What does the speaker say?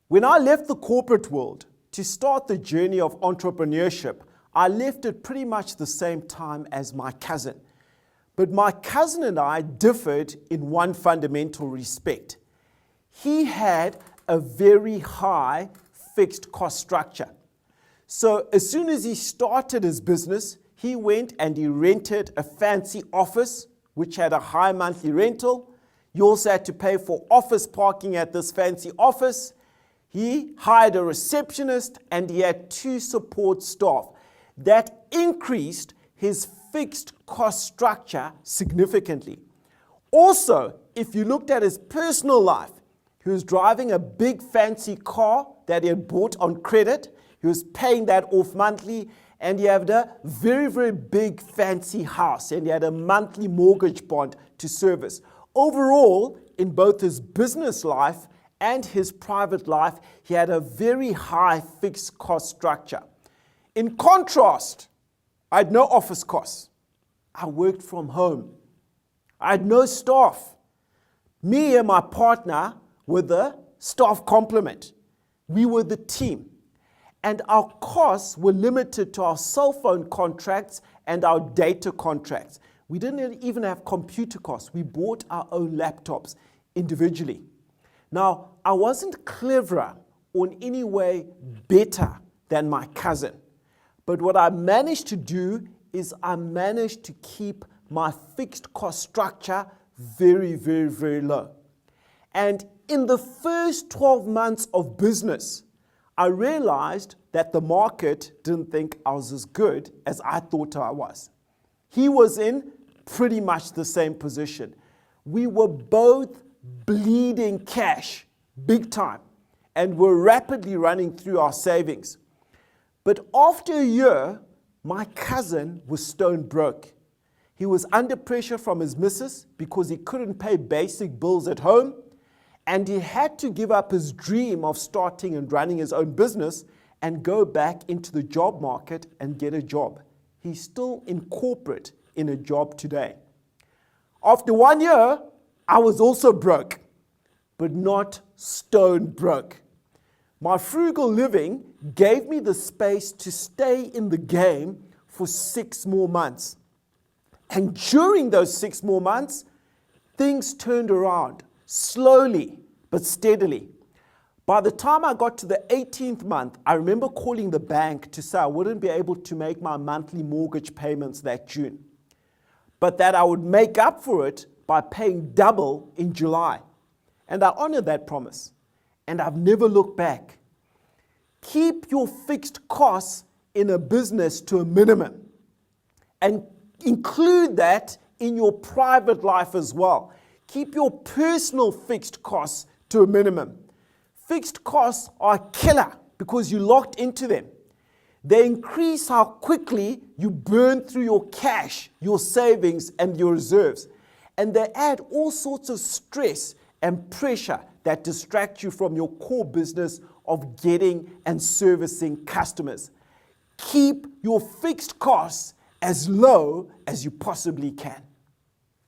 When I left the corporate world to start the journey of entrepreneurship, I left at pretty much the same time as my cousin. But my cousin and I differed in one fundamental respect. He had a very high fixed cost structure. So as soon as he started his business, he went and he rented a fancy office, which had a high monthly rental. You also had to pay for office parking at this fancy office. He hired a receptionist and he had 2 support staff. That increased his fixed cost structure significantly. Also, if you looked at his personal life, he was driving a big fancy car that he had bought on credit. He was paying that off monthly, and he had a very, very big fancy house, and he had a monthly mortgage bond to service. Overall, in both his business life and his private life, he had a very high fixed cost structure. In contrast, I had no office costs. I worked from home. I had no staff. Me and my partner were the staff complement. We were the team. And our costs were limited to our cell phone contracts and our data contracts. We didn't even have computer costs. We bought our own laptops individually. Now, I wasn't cleverer or in any way better than my cousin. But what I managed to do is I managed to keep my fixed cost structure very, very, very low. And in the first 12 months of business, I realized that the market didn't think I was as good as I thought I was. He was in pretty much the same position. We were both bleeding cash, big time, and were rapidly running through our savings. But after a year, my cousin was stone broke. He was under pressure from his missus because he couldn't pay basic bills at home, and he had to give up his dream of starting and running his own business and go back into the job market and get a job. He's still in corporate in a job today. After 1 year, I was also broke, but not stone broke. My frugal living gave me the space to stay in the game for 6 more months. And during those 6 more months, things turned around, slowly but steadily. By the time I got to the 18th month, I remember calling the bank to say I wouldn't be able to make my monthly mortgage payments that June, but that I would make up for it by paying double in July. And I honored that promise, and I've never looked back. Keep your fixed costs in a business to a minimum, and include that in your private life as well. Keep your personal fixed costs to a minimum. Fixed costs are a killer because you're locked into them. They increase how quickly you burn through your cash, your savings, and your reserves. And they add all sorts of stress and pressure that distract you from your core business of getting and servicing customers. Keep your fixed costs as low as you possibly can.